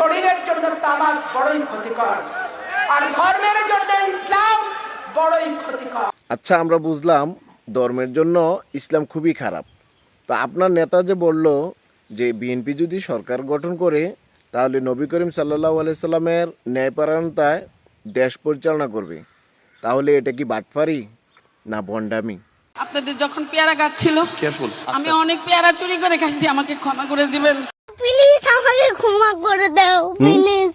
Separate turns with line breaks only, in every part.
শরীরের জন্য তামাক বড়ই ক্ষতিকর, আর ধর্মের জন্য ইসলাম বড়ই ক্ষতিকর।
আচ্ছা, আমরা বুঝলাম ধর্মের জন্য ইসলাম খুবই খারাপ। তো আপনার নেতা যে বলল যে বিএনপি যদি সরকার গঠন করে তাহলে নবী করিম সাল্লাল্লাহু আলাইহি সাল্লামের ন্যায়পরায়ণতায় দেশ পরিচালনা করবে, তাহলে এটা কি বাটফারি না ভণ্ডামি?
আপনাদের যখন পেয়ারা গাছ ছিল, আমি অনেক পেয়ারা চুরি করে খাইছি, আমাকে ক্ষমা করে দিবেন
প্লিজ, আমাকে ক্ষমা করে দাও, প্লিজ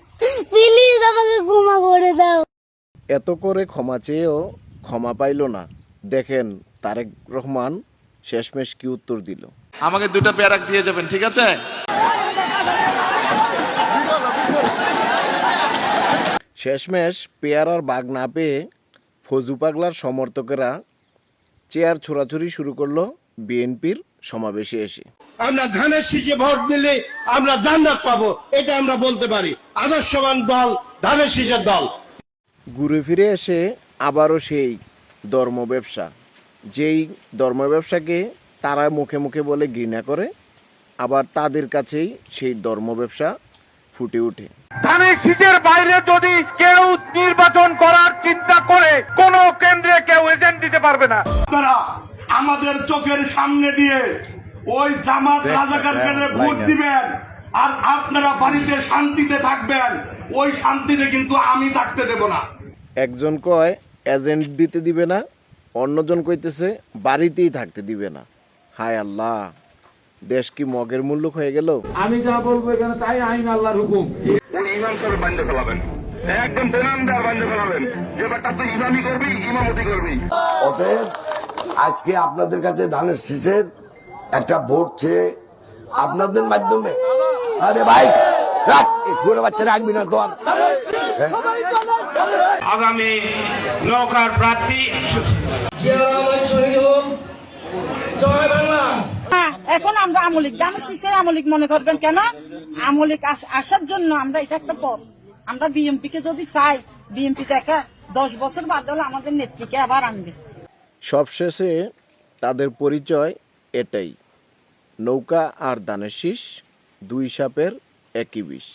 প্লিজ আমাকে ক্ষমা করে দাও।
এত করে ক্ষমা চেয়েও ক্ষমা পাইল না। দেখেন তারেক রহমান শেষমেশ কি উত্তর দিল।
আমাকে 2টা পেয়ারা দিয়ে যাবেন, ঠিক আছে?
শেষমেশ পেয়ারার বাগ না পেয়ে ফজু পাগলার সমর্থকেরা চেয়ার ছোড়াছুড়ি শুরু করলো বিএনপির সমাবেশে এসে।
আমরা ধানের শীষে ভোট দিলে আমরা জান্নাত পাবো, এটা আমরা বলতে পারি। আদর্শবান দল ধানের শীষের দল।
ঘুরে ফিরে এসে আবারও সেই ধর্ম ব্যবসা, যেই ধর্ম ব্যবসাকে তারা মুখে মুখে বলে ঘৃণা করে, আবার তাদের কাছেই সেই ধর্ম ব্যবসা ফুটে ওঠে।
ধানের শীষের বাইরে যদি কেউ নির্বাচন করার চিন্তা করে, কোন কেন্দ্রে কেউ এজেন্ট দিতে পারবে না।
আপনারা আমাদের চোখের সামনে দিয়ে ওই জামাত রাজাকারকে ভোট দিবেন, আর আপনারা বাড়িতে শান্তিতে থাকবেন। ওই শান্তিতে কিন্তু আমি থাকতে দেব না।
একজন কয় এজেন্ট দিতে দিবে না, অন্যজন কইতেছে বাড়িতেই থাকতে দিবে না। হায় আল্লাহ, দেশ কি মগের মুল্লুক হয়ে গেল?
আমি যা বলবো এখানে তাই আইন, আল্লাহর হুকুম।
ওই ইমাম সাহেব বান্ধে ফেলাবেন, একদম বেনামদার বান্ধে ফেলাবেন, যে বেটা তুই ইমামি করবি, ইমামতি করবি।
অতএব আজকে আপনাদের কাছে ধানের শীষের একটা ভোট চেয়ে আপনাদের মাধ্যমে, আরে ভাই রাখ, ছোট বাচ্চা রাখবি না তো।
আগামী নৌকার প্রার্থী
এখন আমরা আমলিক, ধানের শীষের আমলিক মনে করবেন কেন? আমলিক আসার জন্য আমরা এটা একটা পথ। আমরা বিএনপি কে যদি চাই, বিএনপি দেখা 10 বছর বাদ হলে আমাদের নেত্রীকে আবার আনবে।
সবশেষে তাদের পরিচয় এটাই, নৌকা আর ধানের শীষ, দুই সাপের একই বিষ।